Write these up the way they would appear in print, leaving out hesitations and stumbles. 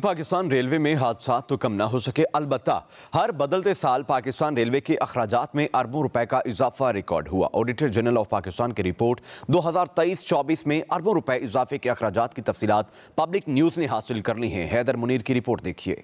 Pakistan railway میں حادثات تو کم نہ ہو سکے، البتہ ہر بدلتے سال پاکستان ریلوے کے اخراجات میں اربوں روپے کا اضافہ ریکارڈ ہوا۔ آڈیٹر جنرل آف پاکستان کی رپورٹ 2023-24 میں اربوں روپے اضافے کے اخراجات کی تفصیلات پبلک نیوز نے حاصل کر لی ہیں۔ حیدر منیر کی رپورٹ دیکھیے۔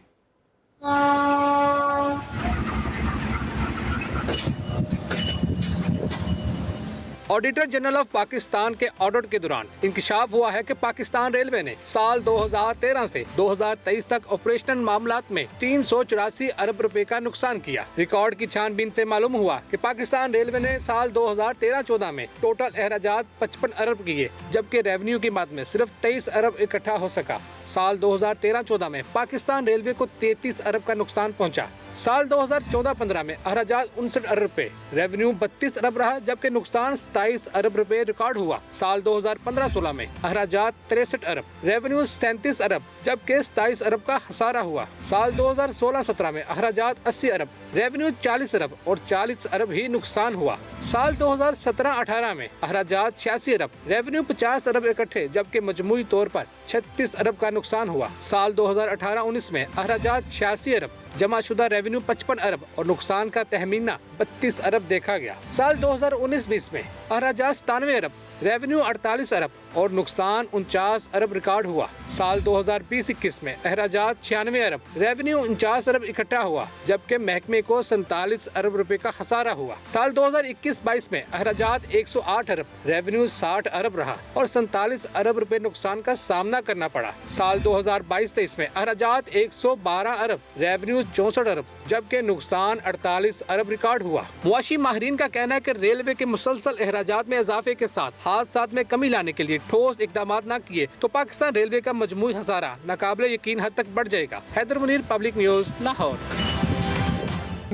آڈیٹر جنرل آف پاکستان کے آڈٹ کے دوران انکشاف ہوا ہے کہ پاکستان ریلوے نے سال 2013 سے 2023 تک آپریشنل معاملات میں 384 ارب روپے کا نقصان کیا۔ ریکارڈ کی چھان بین سے معلوم ہوا کہ پاکستان ریلوے نے سال 2013-14 میں ٹوٹل اخراجات 55 ارب کیے، جبکہ ریونیو کی مد میں صرف 23 ارب اکٹھا ہو سکا۔ سال 2013-14 میں پاکستان ریلوے کو 33 ارب کا نقصان پہنچا۔ سال 2014-15 میں اخراجات 59 ارب روپے، ریونیو 32 ارب رہا، جبکہ نقصان 27 ارب روپے ریکارڈ ہوا۔ سال 2015-16 میں اخراجات 63 ارب، ریونیو 37 ارب، جبکہ 27 ارب کا خسارہ ہوا۔ سال 2016-17 میں اخراجات 80 ارب، ریونیو 40 ارب اور 40 ارب ہی نقصان ہوا۔ سال 2017-18 میں اخراجات 86 ارب، ریونیو 50 ارب اکٹھے، جبکہ مجموعی طور پر 36 ارب کا نقصان ہوا۔ سال 2018-19 میں اخراجات 86 ارب، جمع شدہ ریونیو 55 ارب اور نقصان کا تخمینہ 32 ارب دیکھا گیا۔ سال 2019-20 میں اخراجات 97 ارب، ریونیو 48 ارب اور نقصان 49 ارب ریکارڈ ہوا۔ سال 2020-21 میں اخراجات 96 ارب، ریونیو 49 ارب اکٹھا ہوا، جبکہ محکمے کو 47 ارب روپے کا خسارہ ہوا۔ سال 2021-22 میں اخراجات 108 ارب، ریونیو 60 ارب رہا اور 47 ارب روپے نقصان کا سامنا کرنا پڑا۔ سال 2022-23 میں اخراجات 112 ارب، ریونیو 64 ارب، جبکہ نقصان 48 ارب ریکارڈ ہوا۔ معاشی ماہرین کا کہنا ہے کہ ریلوے کے مسلسل اخراجات میں اضافے کے ساتھ حادثات میں کمی لانے کے لیے ٹھوس اقدامات نہ کیے تو پاکستان ریلوے کا مجموعی خسارہ ناقابل یقین حد تک بڑھ جائے گا۔ Haider Munir, public news, Lahore.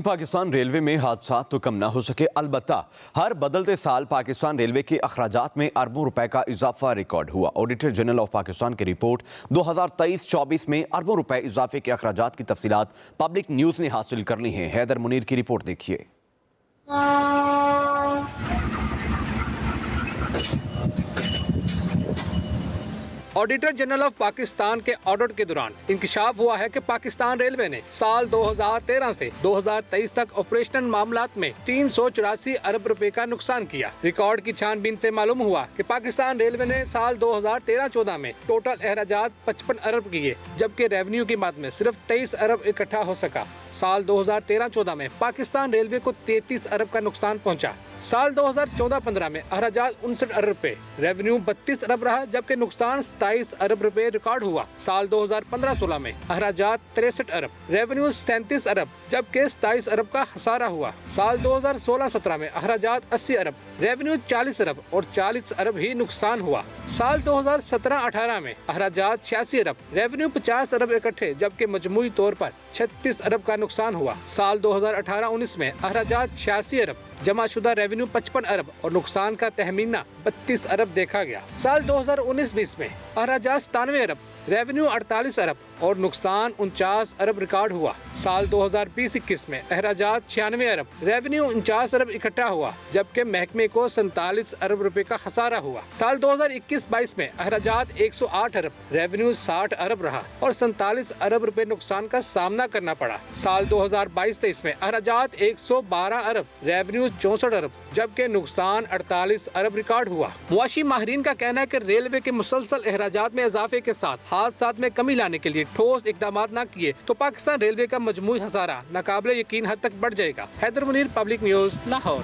Pakistan railway میں حادثات تو کم نہ ہو سکے، البتہ ہر بدلتے سال پاکستان ریلوے کے اخراجات میں اربوں روپے کا اضافہ ریکارڈ ہوا۔ آڈیٹر جنرل آف پاکستان کی رپورٹ 2023-24 میں اربوں روپے اضافے کے اخراجات کی تفصیلات پبلک نیوز نے حاصل کر لی ہیں۔ حیدر منیر کی رپورٹ دیکھیے۔ آڈیٹر جنرل آف پاکستان کے آڈٹ کے دوران انکشاف ہوا ہے کہ پاکستان ریلوے نے سال 2013 سے 2023 تک آپریشنل معاملات میں 384 ارب روپے کا نقصان کیا۔ ریکارڈ کی چھان بین سے معلوم ہوا کہ پاکستان ریلوے نے سال 2013-14 میں ٹوٹل اخراجات 55 ارب کیے، جبکہ ریونیو کی مد میں صرف 23 ارب اکٹھا ہو سکا۔ سال 2013-14 میں پاکستان ریلوے کو 33 ارب کا نقصان پہنچا۔ سال 2014-15 میں اخراجات 59 ارب روپے، ریونیو 32 ارب رہا، جبکہ نقصان 27 ارب روپے ریکارڈ ہوا۔ سال 2015-16 میں اخراجات 63 ارب، ریونیو 37 ارب، جبکہ 27 ارب کا خسارہ ہوا۔ سال 2016-17 میں اخراجات 80 ارب، ریونیو 40 ارب اور 40 ارب ہی نقصان ہوا۔ سال 2017-18 میں اخراجات 86 ارب، ریونیو 50 ارب اکٹھے، جبکہ مجموعی طور پر 36 ارب کا نقصان ہوا۔ سال 2018-19 میں اخراجات 86 ارب، جمع شدہ ریونیو 55 ارب اور نقصان کا تخمینہ 32 ارب دیکھا گیا۔ سال 2019-20 میں اخراجات 97 ارب، ریونیو 48 ارب اور نقصان 49 ارب ریکارڈ ہوا۔ سال 2020-21 میں اخراجات 96 ارب، ریونیو 49 ارب اکٹھا ہوا، جبکہ محکمے کو 47 ارب روپے کا خسارہ ہوا۔ سال 2021-22 میں اخراجات 108 ارب، ریونیو 60 ارب رہا اور 47 ارب روپے نقصان کا سامنا کرنا پڑا۔ سال 2022-23 میں اخراجات 112 ارب، ریونیو 64 ارب، جبکہ نقصان 48 ارب ریکارڈ ہوا۔ معاشی ماہرین کا کہنا ہے کہ ریلوے کے مسلسل اخراجات میں اضافے کے ساتھ حادثات میں کمی لانے کے لیے ٹھوس اقدامات نہ کیے تو پاکستان ریلوے کا مجموعی خسارہ ناقابل یقین حد تک بڑھ جائے گا۔ Haider Munir, public news, Lahore.